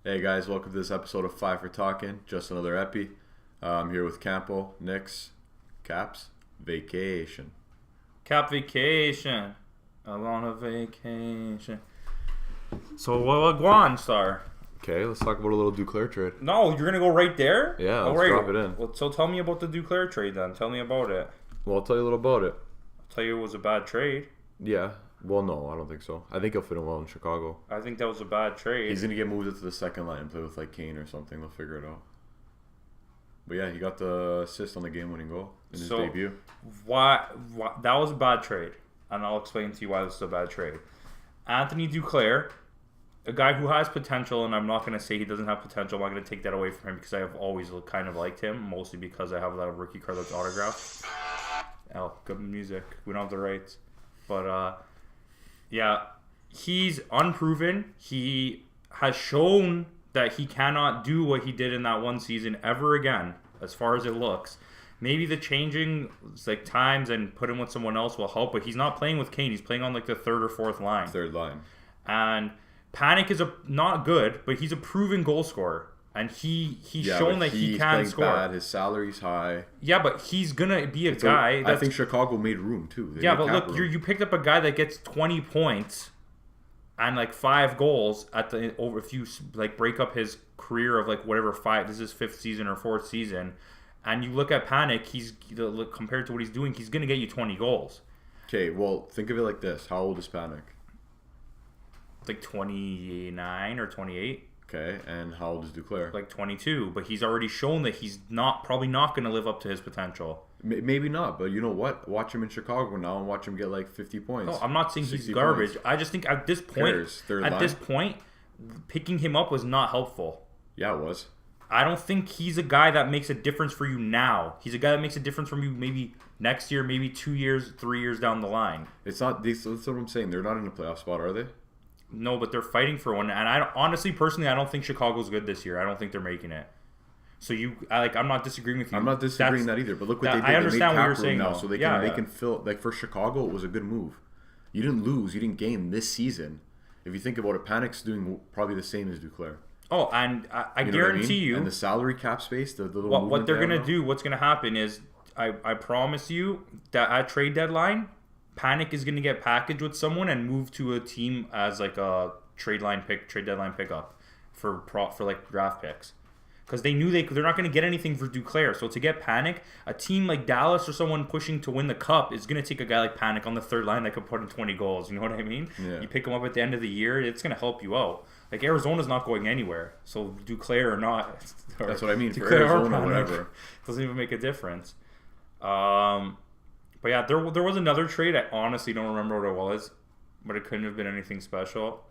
Hey guys, welcome to this episode of Five for Talking. Just another epi. I'm here with Campo, Nix, Caps, Vacation. Cap vacation. On a vacation. So what Guan star? Okay, let's talk about a little Duclair trade. No, you're gonna go right there? Yeah, let's right. drop it in. Well, so tell me about the Duclair trade then. Tell me about it. Well, I'll tell you a little about it. I'll tell you it was a bad trade. Yeah. Well, no, I don't think so. I think he'll fit in well in Chicago. I think that was a bad trade. He's gonna get moved into the second line and play with like Kane or something. They'll figure it out. But yeah, he got the assist on the game-winning goal in his debut. Why? That was a bad trade, and I'll explain to you why this is a bad trade. Anthony Duclair, a guy who has potential, and I'm not going to say he doesn't have potential. I'm not going to take that away from him because I have always kind of liked him, mostly because I have that rookie card that's autographed. Oh, good music. We don't have the rights. But, yeah, he's unproven. He has shown that he cannot do what he did in that one season ever again, as far as it looks. Maybe the changing times and put him with someone else will help, but he's not playing with Kane. He's playing on the third or fourth line. Third line. And Panic is not good, but he's a proven goal scorer. And he's shown that he can score. Bad. His salary's high. Yeah, but he's gonna be a guy. I think Chicago made room too. Yeah, but look, you picked up a guy that gets 20 points and 5 goals if you break up his career of whatever 5. This is 5th season or 4th season, and you look at Panic. He's compared to what he's doing, he's gonna get you 20 goals. Okay, well think of it like this: how old is Panic? 29 or 28. Okay, and how old is Duclair? 22, but he's already shown that he's probably not going to live up to his potential. Maybe not, but you know what? Watch him in Chicago now and watch him get 50 points. No, I'm not saying he's garbage. Points. I just think at this point, picking him up was not helpful. Yeah, it was. I don't think he's a guy that makes a difference for you now. He's a guy that makes a difference for you maybe next year, maybe 2 years, 3 years down the line. It's not. That's what I'm saying. They're not in a playoff spot, are they? No, but they're fighting for one. And I honestly, personally, I don't think Chicago's good this year. I don't think they're making it. So I'm not disagreeing with you. I'm not disagreeing that either. But look what they did. I understand what you're saying now, though. so they can fill. For Chicago, it was a good move. You didn't lose. You didn't gain this season. If you think about it, Panic's doing probably the same as Duclair. Oh, and I guarantee you, and the salary cap space, the little what they're gonna do, what's gonna happen is, I promise you that at trade deadline, Panic is gonna get packaged with someone and move to a team as a trade deadline pickup for draft picks, because they knew they're not gonna get anything for Duclair. So to get Panic, a team like Dallas or someone pushing to win the cup is gonna take a guy like Panic on the third line that could put in 20 goals. You know what I mean? Yeah. You pick him up at the end of the year, it's gonna help you out. Arizona's not going anywhere, so Duclair or not. That's what I mean. For Duclair Arizona, whatever. Doesn't even make a difference. But yeah, there was another trade. I honestly don't remember what it was, but it couldn't have been anything special.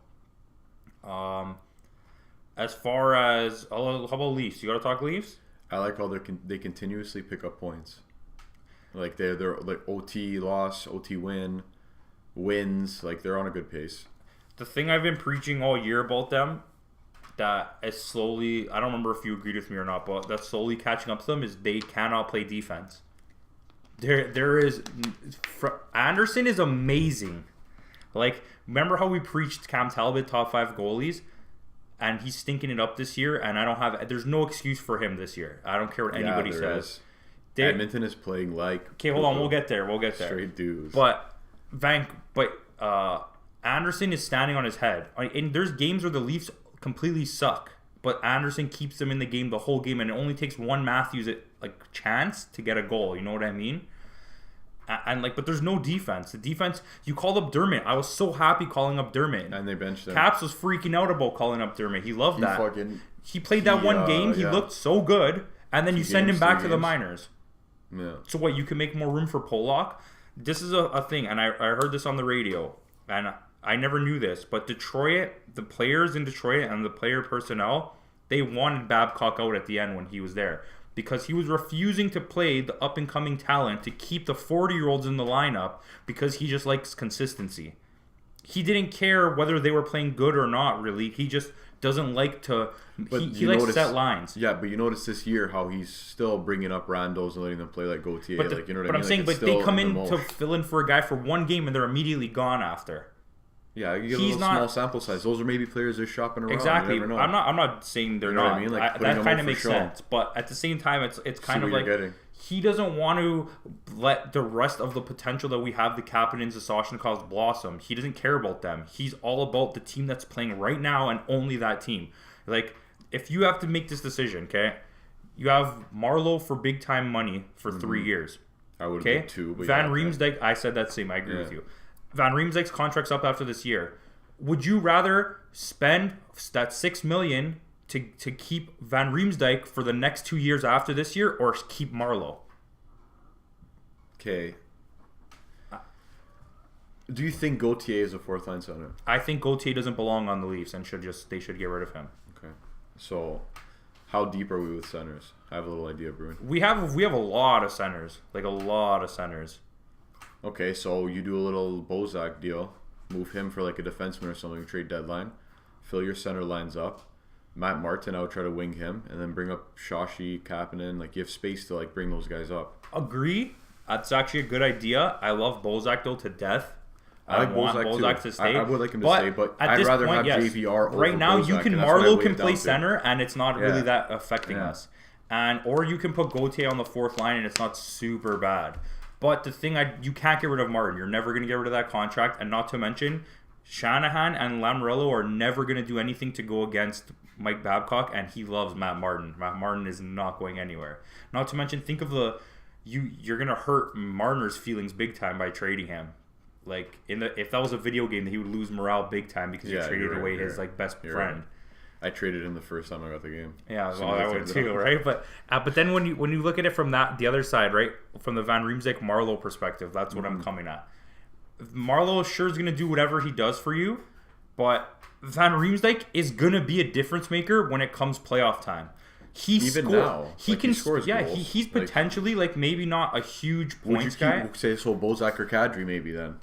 As far as how about Leafs? You got to talk Leafs? I like how they continuously pick up points. They're OT loss, OT wins. They're on a good pace. The thing I've been preaching all year about them, that is slowly, I don't remember if you agreed with me or not, but that's slowly catching up to them, is they cannot play defense. Anderson is amazing. Remember how we preached Cam Talbot top 5 goalies, and he's stinking it up this year, and there's no excuse for him this year. I don't care what anybody says. Edmonton is playing okay, hold on, we'll get there. Straight dudes. But Anderson is standing on his head. And there's games where the Leafs completely suck, but Anderson keeps them in the game the whole game, and it only takes one Matthews chance to get a goal. You know what I mean? But there's no defense. The defense, you called up Dermott. I was so happy calling up Dermott. And they benched him. Caps was freaking out about calling up Dermott. He loved that. He played that one game. He looked so good, and then you send him back to the minors. Yeah. So what? You can make more room for Pollock. This is a thing, and I heard this on the radio, and I never knew this, but Detroit, the players in Detroit and the player personnel, they wanted Babcock out at the end when he was there, because he was refusing to play the up-and-coming talent to keep the 40-year-olds in the lineup, because he just likes consistency. He didn't care whether they were playing good or not, really. He just doesn't like to... He likes set lines. Yeah, but you notice this year how he's still bringing up randos and letting them play like Gauthier. You know what I mean? I'm saying, but they come in to fill in for a guy for one game and they're immediately gone after. Yeah, you get He's a little not- small sample size. Those are maybe players they're shopping around. Exactly. You never know. I'm not saying they're You know what not. I mean? Like, putting That them kind out of for makes show. sense. But at the same time, it's kind of what like you're getting. he doesn't want to let the rest of the potential that we have, the Kapanins, the Sashnikovs, blossom. He doesn't care about them. He's all about the team that's playing right now and only that team. Like, if you have to make this decision, okay, you have Marlowe for big time money for 3 years. I would Okay, have 2. But Van yeah, Riemsdyk, I said that same. I agree Yeah. with you. Van Riemsdyk's contract's up after this year. Would you rather spend that $6 million to keep Van Riemsdyk for the next 2 years after this year, or keep Marlowe? Okay. Do you think Gauthier is a 4th line center? I think Gauthier doesn't belong on the Leafs and they should get rid of him. Okay. So, how deep are we with centers? I have a little idea, Bruin. We have a lot of centers, like a lot of centers. Okay, so you do a little Bozak deal, move him for like a defenseman or something, trade deadline, fill your center lines up. Matt Martin, I would try to wing him, and then bring up Shashi, Kapanen. Like, you have space to like bring those guys up. Agree. That's actually a good idea. I love Bozak though to death. I like want Bozak to too. stay. I would like him to stay, but at I'd this rather point, have yes. JVR over Right now, you Bozak, can and that's what I Marlowe weigh can it play down to. center, and it's not really Yeah. that affecting Yeah. us. Or you can put Gauthier on the 4th line, and it's not super bad. But the thing, you can't get rid of Martin. You're never going to get rid of that contract, and not to mention, Shanahan and Lamoriello are never going to do anything to go against Mike Babcock, and he loves Matt Martin. Matt Martin is not going anywhere. Not to mention, think of you're going to hurt Marner's feelings big time by trading him. Like, if that was a video game, he would lose morale big time because you traded away his like best friend. Right. I traded him the first time I got the game. Yeah, So well, I would too, right? But then when you look at it from the other side, right, from the Van Riemsdyk Marlowe perspective, that's what I'm coming at. Marlowe sure is going to do whatever he does for you, but Van Riemsdyk is going to be a difference maker when it comes playoff time. He scores goals. He's potentially like maybe not a huge points guy. Would you say so Bozak or Kadri maybe then?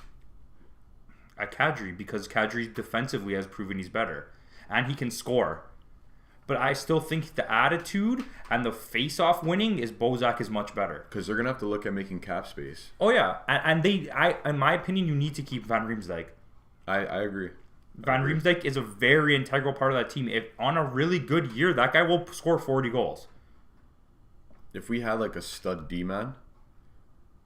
At Kadri, because Kadri defensively has proven he's better, and he can score. But I still think the attitude and the face-off winning is Bozak is much better. Because they're gonna have to look at making cap space. Oh yeah, and in my opinion, you need to keep Van Riemsdyk. I agree. Van Riemsdyk is a very integral part of that team. If on a really good year, that guy will score 40 goals. If we had like a stud D-man,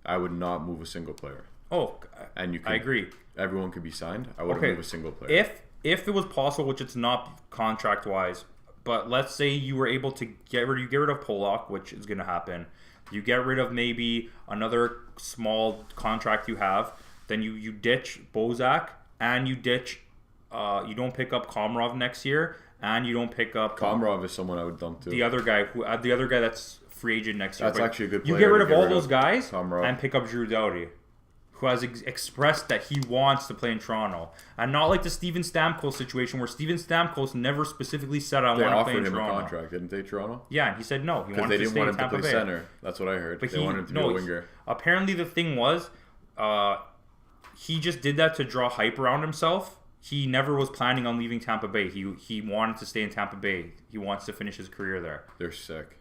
I would not move a single player. Oh, and I agree. Everyone could be signed. I wouldn't move a single player. If it was possible, which it's not contract wise, but let's say you were able to get rid of Polak, which is going to happen. You get rid of maybe another small contract you have. Then you ditch Bozak and you ditch. You don't pick up Komarov next year, and you don't pick up. Komarov is someone I would dump too. The other guy that's free agent next year. That's actually a good player. You get rid of all those guys Komarov. and pick up Drew Doughty, who has expressed that he wants to play in Toronto, and not like the Steven Stamkos situation where Steven Stamkos never specifically said I want to play in Toronto. They offered him a contract, didn't they, Toronto? Yeah, and he said no. He wanted they to didn't stay want in him Tampa to play Bay. center. That's what I heard. But they wanted him to be a winger. Apparently, the thing was, he just did that to draw hype around himself. He never was planning on leaving Tampa Bay. He wanted to stay in Tampa Bay. He wants to finish his career there. They're sick.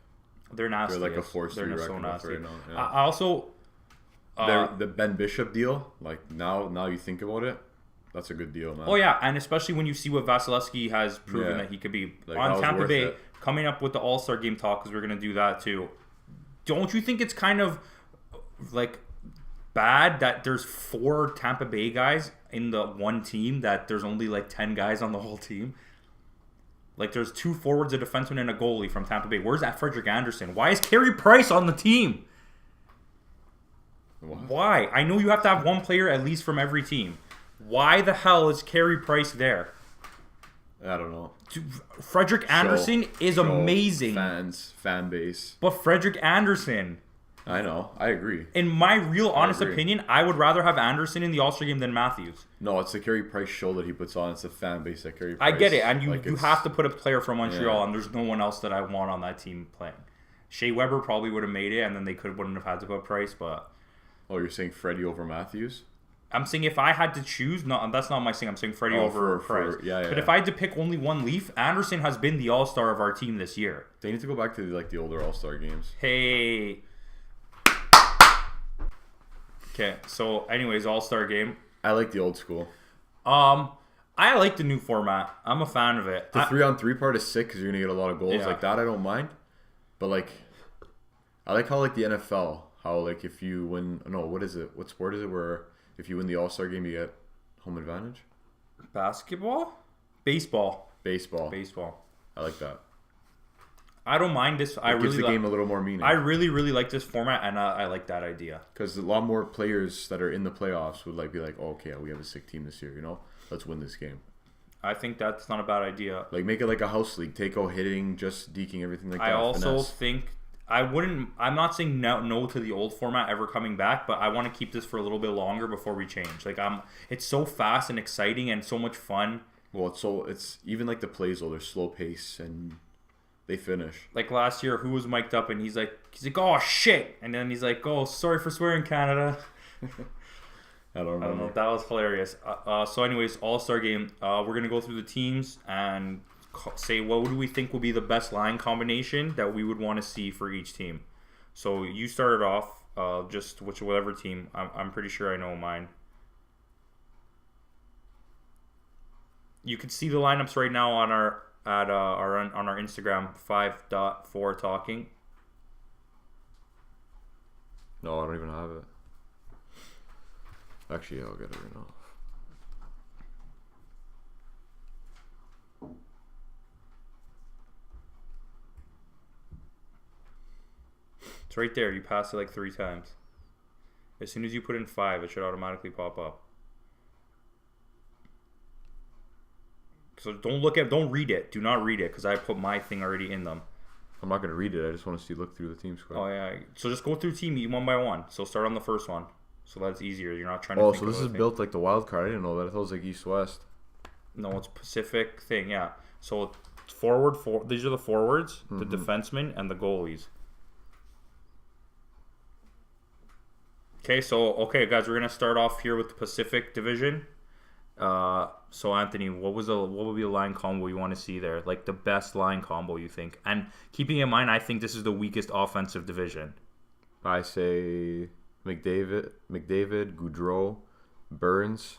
They're nasty. They're like a force to be reckoned with right now. Yeah. I also the Ben Bishop deal. Like now you think about it, that's a good deal, man. Oh yeah, and especially when you see what Vasilevsky has proven that he could be on Tampa Bay. Coming up with the All-Star Game talk, because we're gonna do that too. Don't you think it's kind of like bad that there's 4 Tampa Bay guys in the one team, that there's only like 10 guys on the whole team? Like, there's 2 forwards, a defenseman, and a goalie from Tampa Bay. Where's that Frederick Anderson? Why is Carey Price on the team? What? Why? I know you have to have one player at least from every team. Why the hell is Carey Price there? I don't know. Frederick Anderson is amazing. Fan base. But Frederick Anderson... I know. I agree. In my real honest opinion, I would rather have Anderson in the All-Star game than Matthews. No, it's the Carey Price show that he puts on. It's the fan base that Carey Price. I get it, and you have to put a player from Montreal, and there's no one else that I want on that team playing. Shea Weber probably would have made it, and then they wouldn't have had to put Price, but... Oh, you're saying Freddie over Matthews? I'm saying if I had to choose, that's not my thing. I'm saying Freddie over Price. But if I had to pick only one Leaf, Anderson has been the All-Star of our team this year. They need to go back to the older All-Star games. Hey... Okay, so anyways, All-Star game. I like the old school. I like the new format. I'm a fan of it. The 3-on-3 part is sick because you're gonna get a lot of goals Yeah. like that. I don't mind, but like, I like how like the NFL, how like if you win, no, what is it? What sport is it? Where if you win the All-Star game, you get home advantage. Basketball, baseball. Baseball. I like that. I don't mind this. It gives the game a little more meaning. I really, really like this format, and I like that idea. Because a lot more players that are in the playoffs would like be like, oh, okay, we have a sick team this year. You know, let's win this game. I think that's not a bad idea. Like make it like a house league. Take out hitting, just deking, everything like that. I also finesse. think I'm not saying no to the old format ever coming back, but I want to keep this for a little bit longer before we change. Like it's so fast and exciting and so much fun. Well, it's even like the plays though. They're slow pace and they finish. Like last year, who was mic'd up and he's like, oh shit, and then he's like, oh, sorry for swearing, Canada. I don't know. That was hilarious. So anyways, All-Star game. We're gonna go through the teams and say what do we think will be the best line combination that we would want to see for each team. So you started off, just whatever team. I'm pretty sure I know mine. You can see the lineups right now on our Instagram 5.4 talking. No, I don't even have it. Actually, I'll get it right now. It's right there. You passed it like 3 times. As soon as you put in 5, it should automatically pop up. So don't read it. Do not read it because I put my thing already in them. I'm not gonna read it. I just want to see look through the team squad. Oh yeah. So just go through team one by one. So start on the first one. So that's easier. You're not trying to. Oh, think so this of is built like the wild card. I didn't know that. I thought it was like East West. No, it's Pacific thing. Yeah. So these are the forwards, the defensemen, and the goalies. Okay, guys, we're gonna start off here with the Pacific Division. So Anthony, what would be a line combo you want to see there? Like the best line combo you think? And keeping in mind, I think this is the weakest offensive division. I say McDavid, Goudreau, Burns,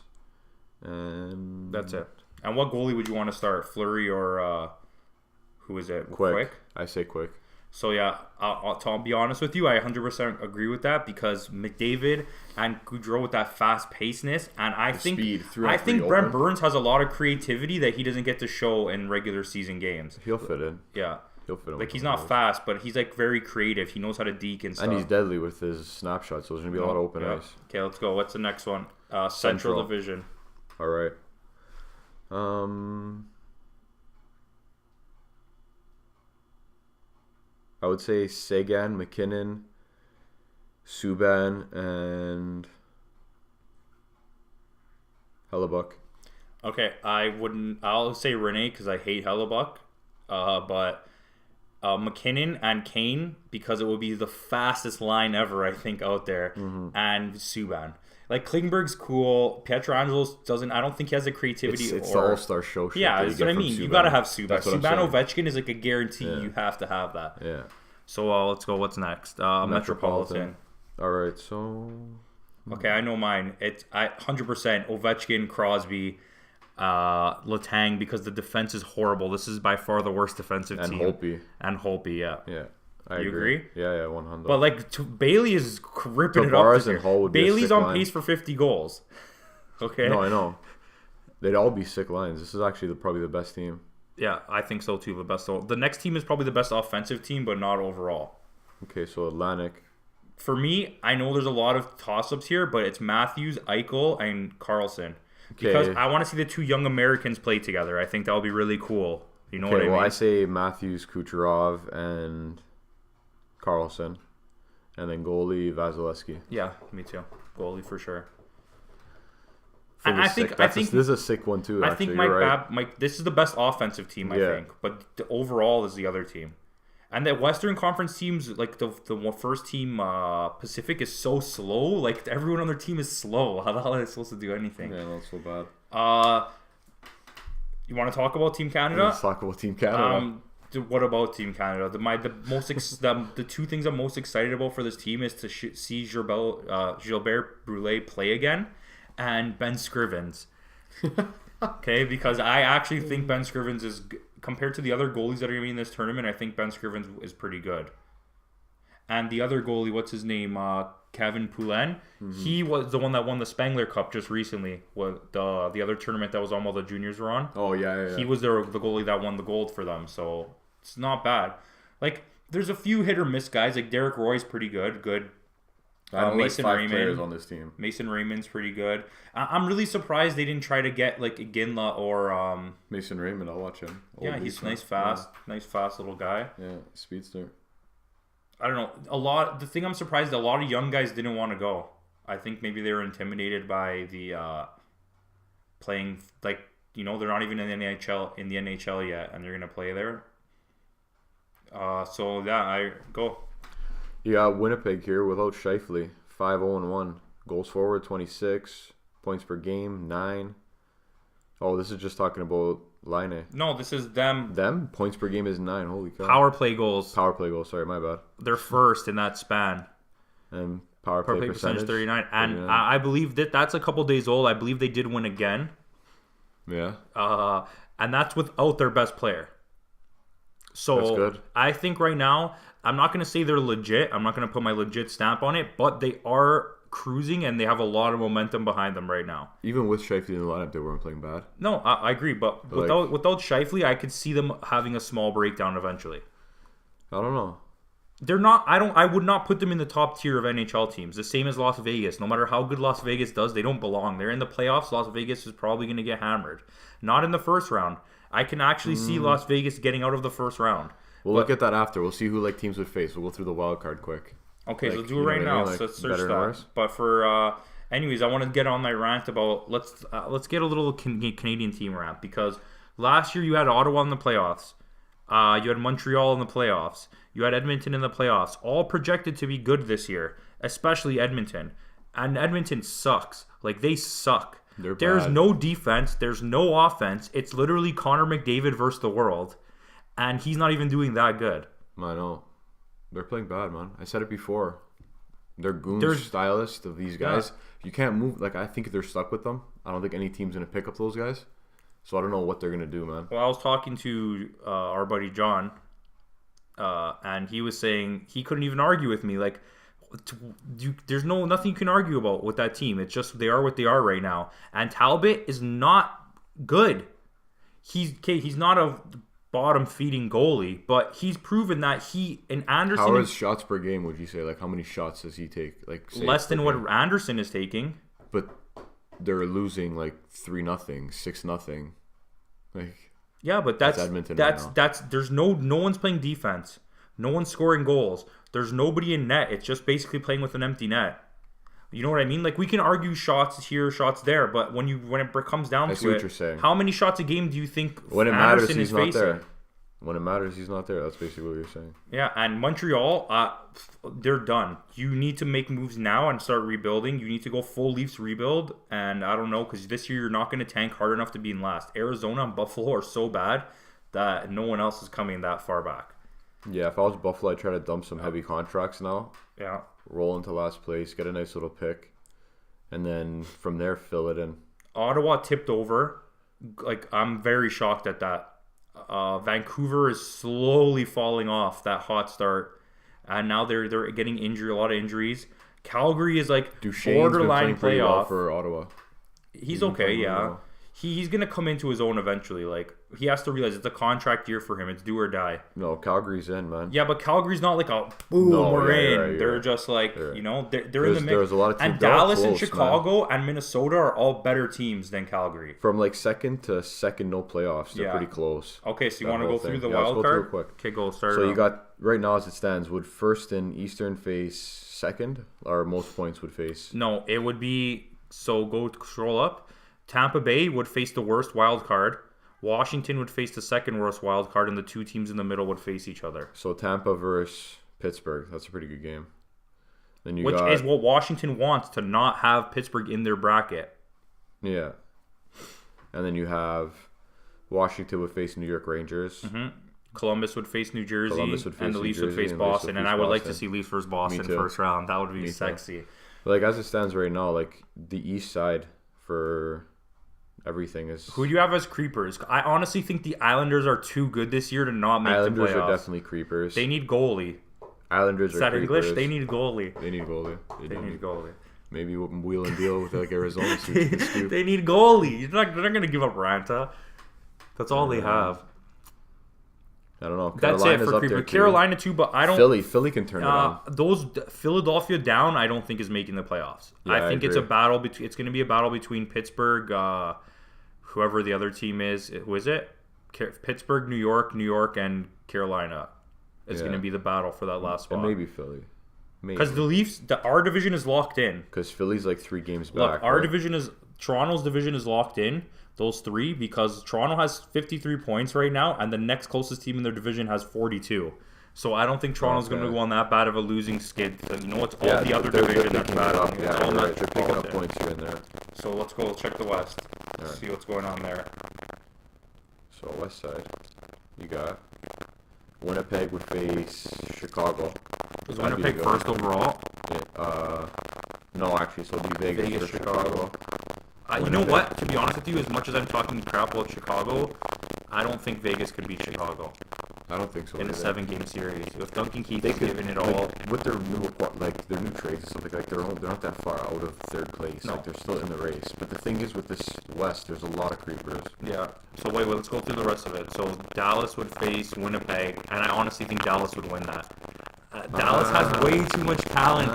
and That's it. And what goalie would you want to start? Fleury or who is it? Quick. I say Quick. So yeah, I'll be honest with you. I 100% agree with that because McDavid and Goudreau with that fast pacedness, and I think Brent Burns has a lot of creativity that he doesn't get to show in regular season games. He'll fit in. Yeah, he'll fit in. Like he's not fast, but he's like very creative. He knows how to deke and stuff. And he's deadly with his snapshots. So there's gonna be a lot of open ice. Okay, let's go. What's the next one? Central Division. All right. I would say Sagan, McKinnon, Subban, and Hellebuck. Okay, I'll say Rene because I hate Hellebuck, but McKinnon and Kane because it would be the fastest line ever I think out there, and Subban. Like Klingberg's cool. Pietrangelo's doesn't. I don't think he has the creativity. It's the All-Star show. Yeah, that's what I mean. You gotta have Subban. Subban Ovechkin Ovechkin is like a guarantee. Yeah. You have to have that. Yeah. So let's go. What's next? Metropolitan. All right. So. Okay, I know mine. It's 100% Ovechkin, Crosby, Letang because the defense is horrible. This is by far the worst defensive team. And Holtby. Yeah. Yeah. I agree. Yeah, 100. But like Bailey is ripping it up. And Hull would Bailey's on pace for 50 goals. Okay. No, I know. They'd all be sick lines. This is actually probably the best team. Yeah, I think so too. The next team is probably the best offensive team, but not overall. Okay, so Atlantic. For me, I know there's a lot of toss-ups here, but it's Matthews, Eichel, and Carlson. Because I want to see the two young Americans play together. I think that would be really cool. You know what I mean? Well, I say Matthews, Kucherov, and Carlson, and then goalie Vasilevsky. Yeah, me too. Goalie for sure. I think this is a sick one too. I think Mike, this is the best offensive team. I think, but overall is the other team, and the Western Conference teams like the first team Pacific is so slow. Like everyone on their team is slow. How the hell are they supposed to do anything? Yeah, not so bad. You want to talk about Team Canada? Let's talk about Team Canada. What about Team Canada? The two things I'm most excited about for this team is to see Gilbert Brule play again, and Ben Scrivens. Okay, because I actually think Ben Scrivens is, compared to the other goalies that are going to be in this tournament, I think Ben Scrivens is pretty good. And the other goalie, what's his name? Kevin Poulin. He was the one that won the Spengler Cup just recently. What the other tournament that was all the juniors were on. Oh yeah. He was the goalie that won the gold for them, so it's not bad. Like, there's a few hit or miss guys. Like Derek Roy's pretty good. I know Mason like 5 Raymond players on this team. Mason Raymond's pretty good. I'm really surprised they didn't try to get like Ginla or Mason Raymond, I'll watch him. yeah, he's nice fast little guy. Yeah, speedster. I don't know. The thing I'm surprised, a lot of young guys didn't want to go. I think maybe they were intimidated by the playing, like, you know, they're not even in the NHL yet, and they're gonna play there. So yeah, I go. You got Winnipeg here without Scheifele, 5-0-1. Goals forward 26, points per game 9. Oh, this is just talking about Laine. No, this is them. Them points per game is 9. Holy cow! Power play goals. Power play goals. Sorry, my bad. They're first in that span. And power play percentage 39. And I believe that's a couple days old. I believe they did win again. Yeah. And that's without their best player. So That's good. I think right now, I'm not going to say they're legit. I'm not going to put my legit stamp on it, but they are cruising and they have a lot of momentum behind them right now. Even with Scheifele in the lineup, they weren't playing bad. No, I agree, but without Scheifele, I could see them having a small breakdown eventually. I don't know. They're not. I would not put them in the top tier of NHL teams. The same as Las Vegas. No matter how good Las Vegas does, they don't belong. They're in the playoffs. Las Vegas is probably going to get hammered. Not in the first round. I can actually see Las Vegas getting out of the first round. We'll look at that after. We'll see who like teams would face. We'll go through the wild card quick. Okay, Like, so do it right now. Like, So let's search better and that. worse? But for anyways, I want to get on my rant about let's get a little Canadian team rant, because last year you had Ottawa in the playoffs, you had Montreal in the playoffs, you had Edmonton in the playoffs, all projected to be good this year, especially Edmonton, and Edmonton sucks. Like, they suck. There's bad. no defense. There's no offense. It's literally Connor McDavid versus the world, and he's not even doing that good. I know. They're playing bad, man. I said it before. They're goons stylists of these guys. Yeah. You can't move. Like, I think they're stuck with them. I don't think any team's going to pick up those guys. So I don't know what they're going to do, man. Well, I was talking to our buddy John, and he was saying he couldn't even argue with me. Like, there's nothing you can argue about with that team. It's just they are what they are right now. And Talbot is not good. He's not a bottom feeding goalie, but he's proven that Anderson. How is shots per game? Would you say, like, how many shots does he take? Like, less than what Anderson is taking. But they're losing like 3-0, 6-0. Like, yeah, but that's Edmonton. There's no one's playing defense. No one's scoring goals. There's nobody in net. It's just basically playing with an empty net. You know what I mean? Like, we can argue shots here, shots there, but when it comes down to what you're saying. How many shots a game do you think when it Anderson matters, he's is not facing? there. When it matters, he's not there. That's basically what you're saying. Yeah, and Montreal, they're done. You need to make moves now and start rebuilding. You need to go full Leafs rebuild, and I don't know, because this year you're not going to tank hard enough to be in last. Arizona and Buffalo are so bad that no one else is coming that far back. Yeah, if I was Buffalo, I'd try to dump some heavy contracts now. Yeah. Roll into last place, get a nice little pick, and then from there, fill it in. Ottawa tipped over. Like, I'm very shocked at that. Vancouver is slowly falling off that hot start, and now they're getting a lot of injuries. Calgary is like borderline playoff well for Ottawa. He's okay, yeah. Well. He's gonna come into his own eventually. Like, he has to realize it's a contract year for him. It's do or die. No, Calgary's in, man. Yeah, but Calgary's not like a boom, we're in. Right, they're just like, you know, they're in the mix. There's a lot of teams. And Dallas and Chicago and Minnesota are all better teams than Calgary. From like second to second, no playoffs. They're pretty close. Okay, so you want to go through the wild card? Quick. Okay, go start. So you got right now as it stands. Would first and Eastern face second, or most points would face? No, it would be. So go scroll up. Tampa Bay would face the worst wild card. Washington would face the second worst wild card, and the two teams in the middle would face each other. So Tampa versus Pittsburgh. That's a pretty good game. Then Which is what Washington wants, to not have Pittsburgh in their bracket. Yeah. And then you have Washington would face New York Rangers. Mm-hmm. Columbus would face New Jersey. And the Leafs would face Boston. And I would like to see Leafs versus Boston first round. That would be sexy. Like, as it stands right now, like, the east side for Everything is. Who do you have as creepers? I honestly think the Islanders are too good this year to not make Islanders the playoffs. are definitely creepers. They need goalie. Islanders Is are that creepers. English? They need goalie. They need goalie. They need goalie. Maybe wheel and deal with like Arizona. See what they can scoop. They need goalie. They're not going to give up Ranta. That's all they have. I don't know. That's it for creeper. Carolina too, but I don't. Philly can turn it on. Those Philadelphia down, I don't think is making the playoffs. Yeah, I think it's agree. a battle between. It's going to be a battle between Pittsburgh, whoever the other team is. Who is it? Pittsburgh, New York, and Carolina. It's going to be the battle for that last spot. And maybe Philly. Because the Leafs, our division is locked in. Because Philly's like 3 games back. Look, our right? division is Toronto's division is locked in. Those 3 because Toronto has 53 points right now, and the next closest team in their division has 42. So I don't think Toronto's going to go on that bad of a losing skid. You know, it's all the other division that's bad. Up. Yeah, All right. that They're picking up there. points here and there. So let's go check the West. All right. See what's going on there. So West side, you got Winnipeg would face Chicago. Is That'd be Winnipeg good. first overall? No, actually, so it'd be Vegas, Vegas, for Chicago. You know what? To be honest with you, as much as I'm talking crap about Chicago, I don't think Vegas could beat Chicago I don't think so. in a either. 7-game series. If Duncan Keith They is could, giving it like, all, with their new trades and stuff like they're not that far out of third place. No. Like they're still in the race. But the thing is, with this West, there's a lot of creepers. yeah. So wait, let's go through the rest of it. So Dallas would face Winnipeg, and I honestly think Dallas would win that. Dallas has way too much talent.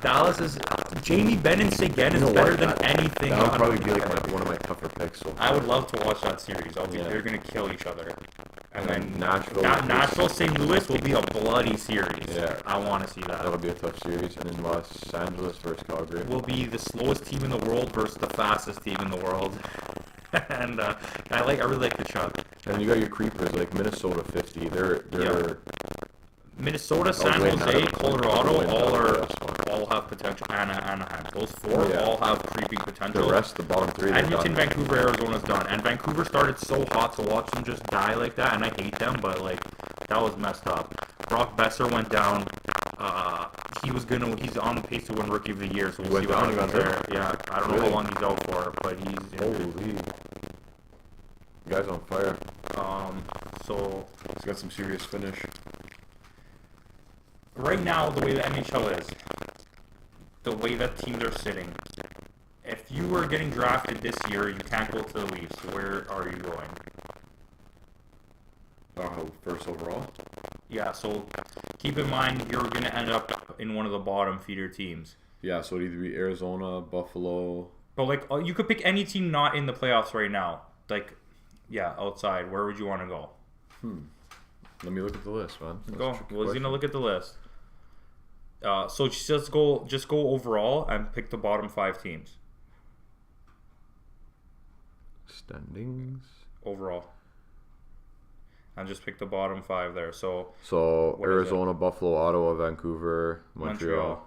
Dallas is Jamie Benn and Seguin is better than anything. That would on- probably be like one of my tougher picks. So I would love to watch that series. Yeah. They're gonna kill each other. And And then Nashville. Nashville St. Louis will be a bloody series. Yeah. I want to see that. That'll be a tough series. And then Los Angeles versus Calgary. Will be the slowest team in the world versus the fastest team in the world. And I really like the Chuck. And you got your creepers like Minnesota 50. They're Minnesota, San win Jose, that. Colorado, Win all that. all have potential. Anaheim. Those 4 Yeah. all have creeping potential. the rest, the bottom 3. they're Edmonton, done. Vancouver, Arizona's done. And Vancouver started so hot to watch them just die like that, and I hate them, but like that was messed up. Brock Besser went down. He's on pace to win Rookie of the Year, so we'll Went see what down, he happens got there. hurt? Yeah, I don't know Really? how long he's out for, but he's injured. Holy. Guy's on fire. So He's got some serious finish. right now, the way the NHL is, the way that teams are sitting, if you were getting drafted this year, you can't go to the Leafs. Where are you going? First overall? Yeah, so keep in mind you're going to end up in one of the bottom feeder teams. Yeah, so it'd either be Arizona, Buffalo. But like you could pick any team not in the playoffs right now. Like, yeah, outside. Where would you want to go? Let me look at the list, man. That's a Go. tricky Well, he's question. gonna look at the list. So just go overall and pick the bottom 5 teams Standings. overall, and just pick the bottom 5 there. So So What is Arizona, Buffalo, Ottawa, Vancouver, Montreal.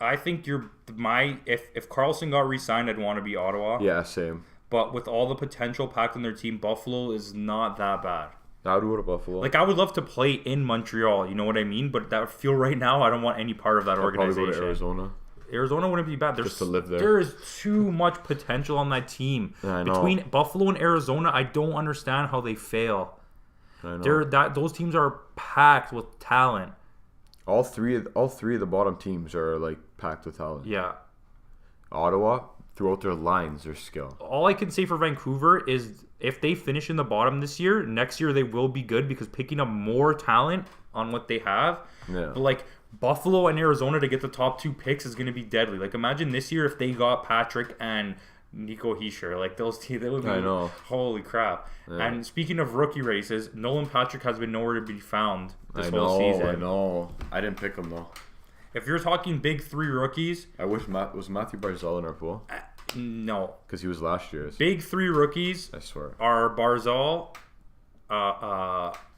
I think if Carlson got re-signed, I'd want to be Ottawa. Yeah, same. But with all the potential packed in their team, Buffalo is not that bad. I would go to Buffalo. Like, I would love to play in Montreal, you know what I mean? But that feel right now, I don't want any part of that I'd probably organization. go to Arizona. Arizona wouldn't be bad. Just to live there. There is too much potential on that team. Yeah, I know. Between Buffalo and Arizona, I don't understand how they fail. I know. Those teams are packed with talent. All three of the bottom teams are like packed with talent. Yeah. Ottawa, throughout their lines, their skill. All I can say for Vancouver is if they finish in the bottom this year, next year they will be good because picking up more talent on what they have. Yeah. But like Buffalo and Arizona to get the top 2 picks is going to be deadly. Like imagine this year if they got Patrick and Nico Hischier, like those teams, that would be I know. holy crap. Yeah. And speaking of rookie races, Nolan Patrick has been nowhere to be found this I whole season. know. I didn't pick him though. If you're talking big 3 rookies, I wish was Matthew Barzal in our pool no. because he was last year's. Big 3 rookies I swear. are Barzal,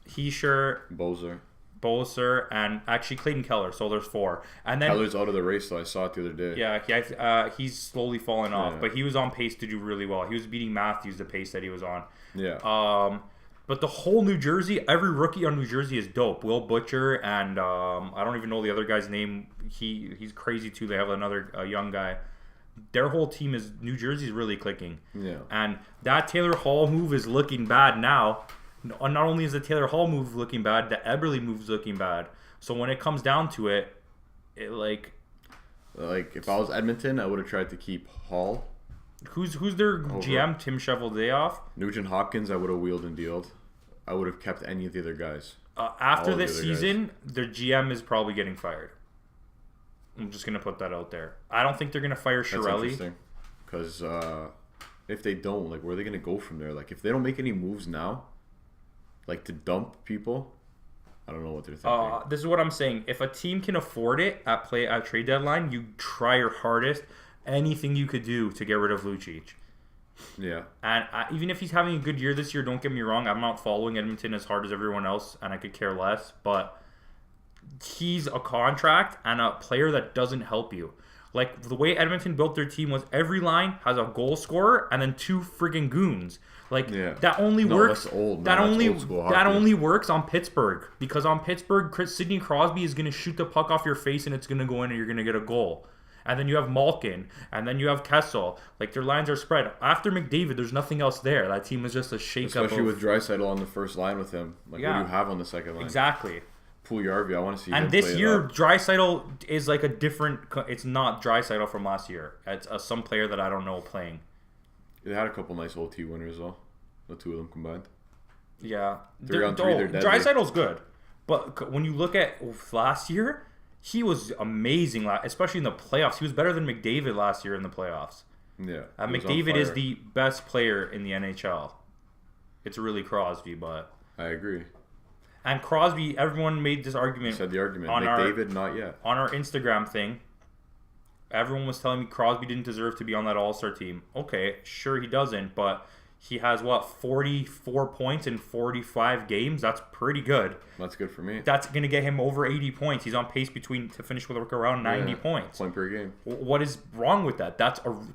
Hischier, Bozer. Boser, and actually Clayton Keller. So there's 4. And then Keller's out of the race though. I saw it the other day. yeah, he's slowly falling off, Yeah. but he was on pace to do really well. He was beating Matthews the pace that he was on. Yeah. But the whole New Jersey, every rookie on New Jersey is dope. Will Butcher and I don't even know the other guy's name. He's crazy too. They have another young guy. their whole team is New Jersey's really clicking. Yeah. And that Taylor Hall move is looking bad now. Not only is the Taylor Hall move looking bad, the Eberle move is looking bad. So when it comes down to it, like if I was Edmonton, I would have tried to keep Hall. who's their GM? Tim Cheveldayoff? Nugent Hopkins, I would have wheeled and dealed. I would have kept any of the other guys. After All the this other season, their GM is probably getting fired. I'm just gonna put that out there. I don't think they're gonna fire That's Chiarelli. interesting. Because if they don't, like, where are they gonna go from there? Like, if they don't make any moves now, like to dump people, I don't know what they're thinking. This is what I'm saying. If a team can afford it at trade deadline, you try your hardest, anything you could do to get rid of Lucic. Yeah. And even if he's having a good year this year, don't get me wrong, I'm not following Edmonton as hard as everyone else, and I could care less. But he's a contract and a player that doesn't help you. Like, the way Edmonton built their team was every line has a goal scorer and then 2 friggin' goons. Like, that only works. That's old, man. That That's only old school that hockey. only works on Pittsburgh, because on Pittsburgh, Sidney Crosby is going to shoot the puck off your face and it's going to go in and you're going to get a goal. And then you have Malkin, and then you have Kessel. Like, their lines are spread. After McDavid, there's nothing else there. That team is just a shake-up. Especially with Draisaitl on the first line with him. Like, what do you have on the second line? Exactly. Puljujarvi, I want to see him And this play it year, up. Draisaitl is like a different. It's not Draisaitl from last year. It's some player that I don't know playing. They had a couple nice OT winners, though. The two of them combined. Yeah, 3-on-3, they're deadly. Draisaitl's good, but when you look at last year, he was amazing. Especially in the playoffs, he was better than McDavid last year in the playoffs. Yeah. McDavid is the best player in the NHL. It's really Crosby, but I agree. And Crosby, everyone made this argument. You said the argument. On McDavid, not yet. On our Instagram thing, everyone was telling me Crosby didn't deserve to be on that All-Star team. Okay, sure he doesn't, but he has, 44 points in 45 games? That's pretty good. That's good for me. That's going to get him over 80 points. He's on pace to finish with around 90 points. Point per game. What is wrong with that?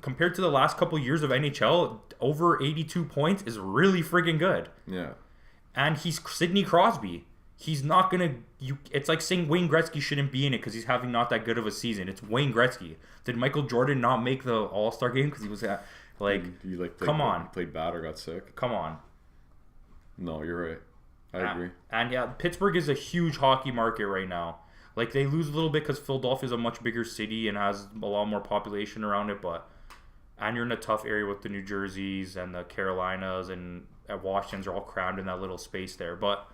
Compared to the last couple of years of NHL, over 82 points is really friggin' good. Yeah. And he's Sidney Crosby. He's not gonna. It's like saying Wayne Gretzky shouldn't be in it because he's having not that good of a season. It's Wayne Gretzky. Did Michael Jordan not make the All-Star game because he was come on, played bad or got sick? Come on. No, you're right. I agree. And yeah, Pittsburgh is a huge hockey market right now. Like, they lose a little bit because Philadelphia is a much bigger city and has a lot more population around it. And you're in a tough area with the New Jerseys and the Carolinas and Washington's are all crammed in that little space there. But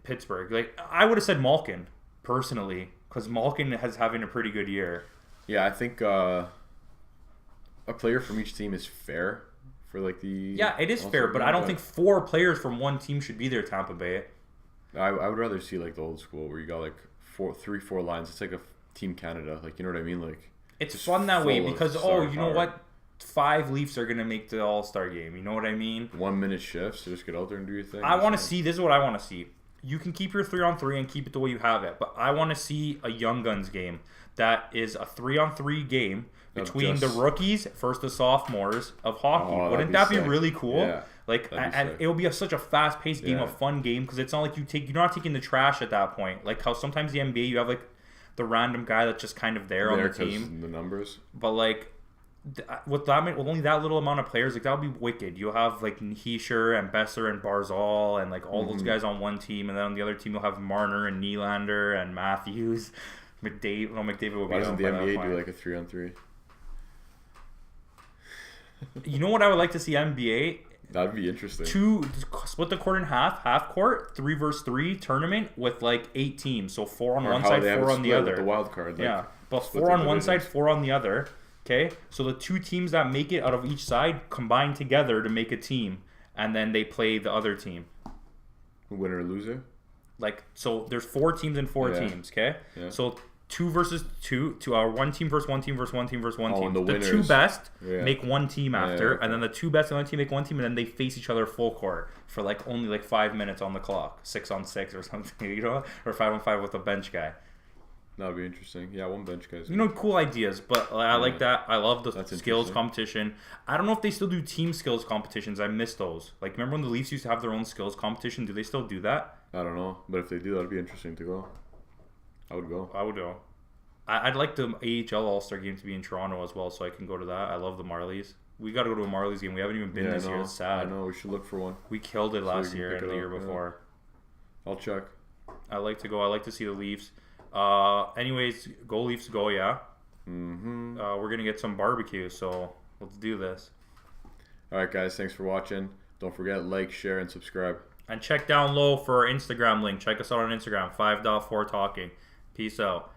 Pittsburgh, like, I would have said Malkin personally because Malkin has having a pretty good year. Yeah, I think a player from each team is fair for like the. Yeah, it is fair, but I don't think 4 players from one team should be there. Tampa Bay. I would rather see like the old school where you got like 4 lines. It's like a Team Canada, like, you know what I mean, like. It's fun that way because you know power. what, 5 Leafs are gonna make the All-Star game. You know what I mean? 1 minute shifts, so just get out there and do your thing. I want to see. This is what I want to see. You can keep your 3-on-3 and keep it the way you have it, but I want to see a Young Guns game that is a 3-on-3 game between the rookies versus the sophomores of hockey. Wouldn't that be really cool? Yeah, like, and it'll be such a fast-paced game, a fun game, because it's not like you're not taking the trash at that point. Like how sometimes the NBA you have like the random guy that's just kind of there on the team. The numbers. But like with only that little amount of players, like that would be wicked. You'll have like Hischier and Besser and Barzal and like all those guys on one team, and then on the other team you'll have Marner and Nylander and Matthews. McDavid would be. Why doesn't the NBA do like a 3-on-3? You know what I would like to see NBA? That'd be interesting. Split the court in half court, 3 versus 3 tournament with like 8 teams. So 4 on one side, 4 on the other. The wild card. Yeah, but 4 on one side, 4 on the other. Okay, so the 2 teams that make it out of each side combine together to make a team, and then they play the other team. Winner or loser? Like, so there's 4 teams and 4 teams. Okay, so 2 versus 2, 1 team versus 1 team versus 1 team versus 1 team. The 2 best make 1 team after, and then the 2 best and 1 team make 1 team, and then they face each other full court for like only like 5 minutes on the clock, 6-on-6 or something, you know, or 5-on-5 with a bench guy. That would be interesting. Yeah, 1 bench guy's. You know, cool ideas, but I like that. I love the skills competition. I don't know if they still do team skills competitions. I miss those. Like, remember when the Leafs used to have their own skills competition? Do they still do that? I don't know, but if they do, that'd be interesting to go. I would go. I would go. I'd like the AHL All-Star game to be in Toronto as well, so I can go to that. I love the Marlies. We got to go to a Marlies game. We haven't even been Yeah, this I year. know. It's sad. I know. We should look for one. We killed it So last we can year pick and it the year up, yeah. before. I'll check. I like to go. I like to see the Leafs. Anyways, go Leafs, go! Yeah. Mm-hmm. We're gonna get some barbecue, so let's do this. All right, guys. Thanks for watching. Don't forget, like, share, and subscribe. And check down low for our Instagram link. Check us out on Instagram, 5.4talking. Peace out.